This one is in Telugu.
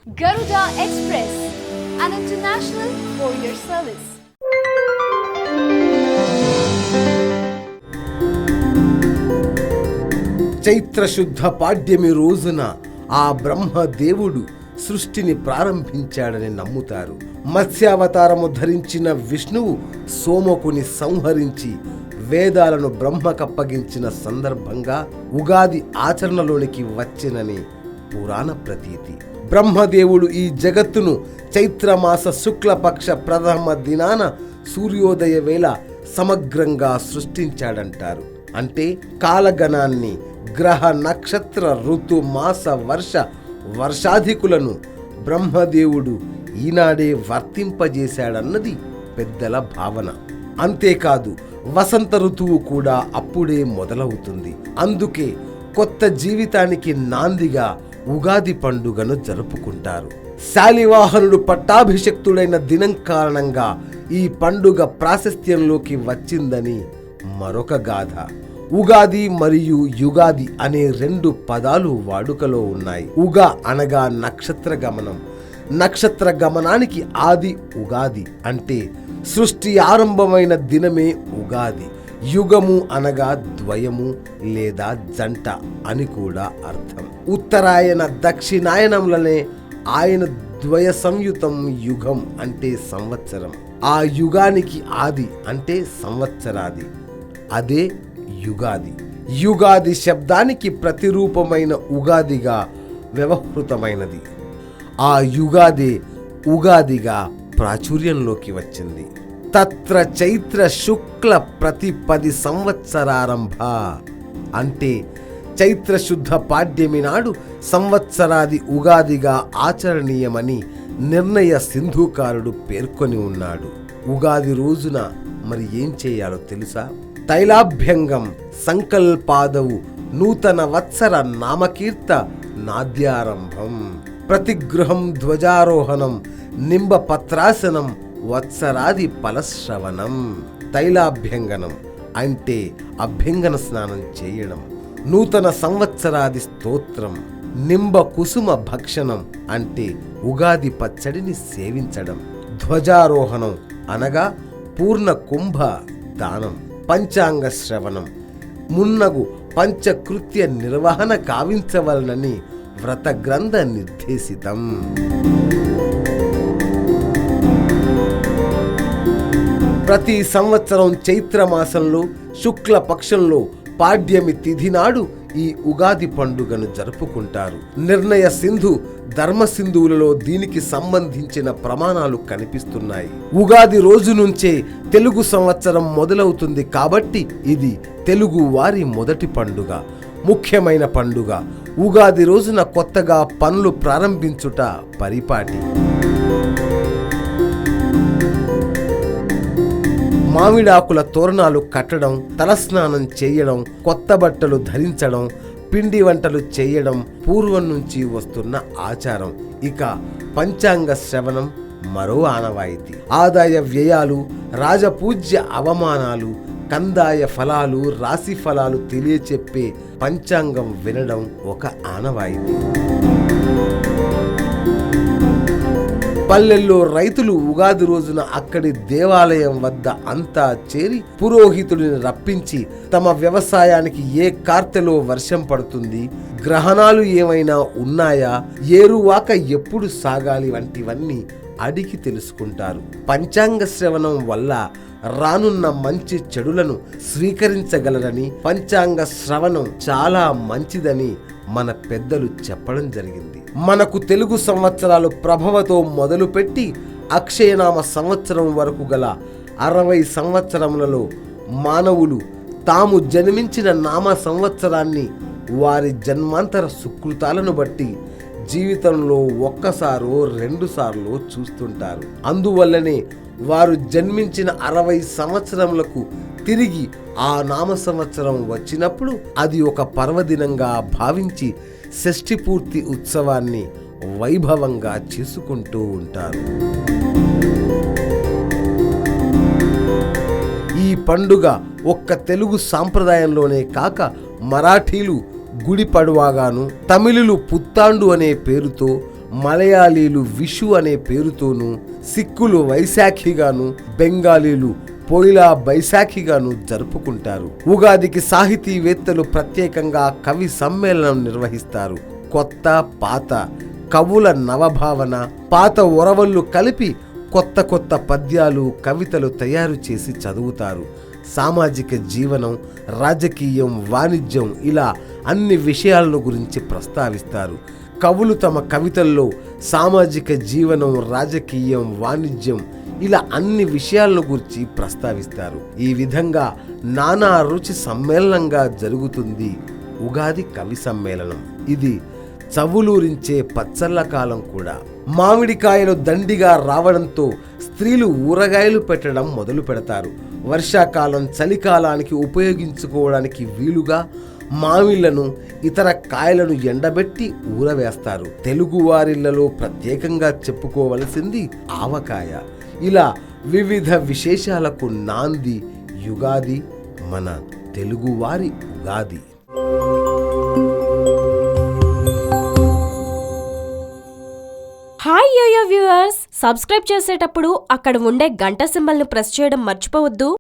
Garuda Express, an international courier service. చైత్రశుద్ధ పాడ్యమి రోజున ఆ బ్రహ్మదేవుడు సృష్టిని ప్రారంభించాడని నమ్ముతారు. మత్స్యావతారము ధరించిన విష్ణువు సోమకుని సంహరించి వేదాలను బ్రహ్మకప్పగించిన సందర్భంగా ఉగాది ఆచరణలోనికి వచ్చినని పురాణ ప్రతీతి. బ్రహ్మదేవుడు ఈ జగత్తును చైత్రమాస శుక్లపక్ష ప్రథమ దినాన సూర్యోదయ వేళ సమగ్రంగా సృష్టించాడంటారు. అంటే కాలగణాన్ని, గ్రహ నక్షత్ర ఋతు మాస వర్షాధికులను బ్రహ్మదేవుడు ఈనాడే వర్తింపజేశాడన్నది పెద్దల భావన. అంతేకాదు వసంత ఋతువు కూడా అప్పుడే మొదలవుతుంది. అందుకే కొత్త జీవితానికి నాందిగా ఉగాది పండుగను జరుపుకుంటారు. శాలివాహనుడు పట్టాభిషక్తుడైన దినం కారణంగా ఈ పండుగ ప్రాశస్త్యంలోకి వచ్చిందని మరొక గాథ. ఉగాది మరియు యుగాది అనే రెండు పదాలు వాడుకలో ఉన్నాయి. ఉగా అనగా నక్షత్ర గమనం. నక్షత్ర గమనానికి ఆది ఉగాది అంటే సృష్టి ఆరంభమైన దినమే ఉగాది. యుగము అనగా ద్వయము లేదా జంట అని కూడా అర్థం. ఉత్తరాయణ దక్షిణాయనంలోనే ఆయన ద్వయ సంయుతం యుగం అంటే సంవత్సరం. ఆ యుగానికి ఆది అంటే సంవత్సరాది, అదే యుగాది. యుగాది శబ్దానికి ప్రతిరూపమైన ఉగాదిగా వ్యవహృతమైనది. ఆ యుగాదే ఉగాదిగా ప్రాచుర్యంలోకి వచ్చింది. తత్ర చైత్ర శుక్ల ప్రతిపది సంవత్సరారంభ అంటే చైత్రశుద్ధ పాడ్యమి నాడు సంవత్సరాది ఉగాదిగా ఆచరణీయమని నిర్ణయ సింధుకారుడు పేర్కొని ఉన్నాడు. ఉగాది రోజున మరి ఏం చేయాలో తెలుసా? తైలాభ్యంగం, సంకల్పాదవు, నూతన వత్సర నామకీర్త నాద్యారంభం, ప్రతిగృహం ధ్వజారోహణం, నింబ పత్రాసనం, వత్సరాది ఫలశ్రవణం. తైలాభ్యంగనం అంటే అభ్యంగన స్నానం చేయడం, నూతన సంవత్సరాది స్తోత్రం, నింబ కుసుమ భక్షణం అంటే ఉగాది పచ్చడిని సేవించడం, ధ్వజారోహణం అనగా పూర్ణ కుంభ దానం, పంచాంగ శ్రవణం, మున్నగు పంచకృత్య నిర్వహణ కావించవలనని వ్రత గ్రంథ నిర్దేశితం. ప్రతి సంవత్సరం చైత్రమాసంలో శుక్ల పక్షంలో పాడ్యమి తిథి నాడు ఈ ఉగాది పండుగను జరుపుకుంటారు. నిర్ణయ సింధు, ధర్మ సింధువులలో దీనికి సంబంధించిన ప్రమాణాలు కనిపిస్తున్నాయి. ఉగాది రోజు నుంచే తెలుగు సంవత్సరం మొదలవుతుంది కాబట్టి ఇది తెలుగు వారి మొదటి పండుగ, ముఖ్యమైన పండుగ. ఉగాది రోజున కొత్తగా పనులు ప్రారంభించుట పరిపాటి. మామిడాకుల తోరణాలు కట్టడం, తలస్నానం చేయడం, కొత్త బట్టలు ధరించడం, పిండి వంటలు చేయడం పూర్వం నుంచి వస్తున్న ఆచారం. ఇక పంచాంగ శ్రవణం మరో ఆనవాయితీ. ఆదాయ వ్యయాలు, రాజపూజ్య అవమానాలు, కందాయ ఫలాలు, రాశి ఫలాలు తెలియచెప్పే పంచాంగం వినడం ఒక ఆనవాయితీ. పల్లెల్లో రైతులు ఉగాది రోజున అక్కడి దేవాలయం వద్ద అంతా చేరి పురోహితుడిని రప్పించి తమ వ్యవసాయానికి ఏ కార్తెలో వర్షం పడుతుంది, గ్రహణాలు ఏమైనా ఉన్నాయా, ఏరువాక ఎప్పుడు సాగాలి వంటివన్నీ అడిగి తెలుసుకుంటారు. పంచాంగ శ్రవణం వల్ల రానున్న మంచి చెడులను స్వీకరించగలరని, పంచాంగ శ్రవణం చాలా మంచిదని మన పెద్దలు చెప్పడం జరిగింది. మనకు తెలుగు సంవత్సరాలు ప్రభవతో మొదలుపెట్టి అక్షయనామ సంవత్సరం వరకు గల 60 సంవత్సరములలో మానవులు తాము జన్మించిన నామ సంవత్సరాన్ని వారి జన్మాంతర సుకృతాలను బట్టి జీవితంలో ఒక్కసారో 2 సార్లు చూస్తుంటారు. అందువల్లనే వారు జన్మించిన 60 సంవత్సరములకు తిరిగి ఆ నామ సంవత్సరం వచ్చినప్పుడు అది ఒక పర్వదినంగా భావించి షష్ఠి పూర్తి ఉత్సవాన్ని వైభవంగా చేసుకుంటూ ఉంటారు. ఈ పండుగ ఒక్క తెలుగు సాంప్రదాయంలోనే కాక మరాఠీలు గుడి పడ్వాగాను, తమిళులు పుత్తాండు అనే పేరుతో, మలయాళీలు విషు అనే పేరుతోనూ, సిక్కులు వైశాఖిగాను, బెంగాలీలు పోయిలా బైశాఖిగాను జరుపుకుంటారు. ఉగాదికి సాహితీవేత్తలు ప్రత్యేకంగా కవి సమ్మేళనం నిర్వహిస్తారు. కొత్త పాత కవుల నవభావన, పాత ఒరవళ్ళు కలిపి కొత్త కొత్త పద్యాలు, కవితలు తయారు చేసి చదువుతారు. సామాజిక జీవనం, రాజకీయం, వాణిజ్యం ఇలా అన్ని విషయాలను గురించి ప్రస్తావిస్తారు. కవులు తమ కవితల్లో సామాజిక జీవనం, రాజకీయం, వాణిజ్యం ఇలా అన్ని విషయాలను గురించి ప్రస్తావిస్తారు. ఈ విధంగా నానా రుచి సమ్మేళనంగా జరుగుతుంది ఉగాది కవి సమ్మేళనం. ఇది చవులూరించే పచ్చళ్ళ కాలం కూడా. మామిడికాయలు దండిగా రావడంతో స్త్రీలు ఊరగాయలు పెట్టడం మొదలు పెడతారు. వర్షాకాలం, చలికాలానికి ఉపయోగించుకోవడానికి వీలుగా మామిళ్లను, ఇతర కాయలను ఎండబెట్టి ఊరవేస్తారు. తెలుగువారిళ్లలో ప్రత్యేకంగా చెప్పుకోవలసింది ఆవకాయ. ఇలా వివిధ విశేషాలకు నాంది యుగాది, మన తెలుగువారి ఉగాది. హాయ్ యోయో వ్యూవర్స్, సబ్స్క్రైబ్ చేసేటప్పుడు అక్కడ ఉండే గంట సింబల్ను ప్రెస్ చేయడం మర్చిపోవద్దు.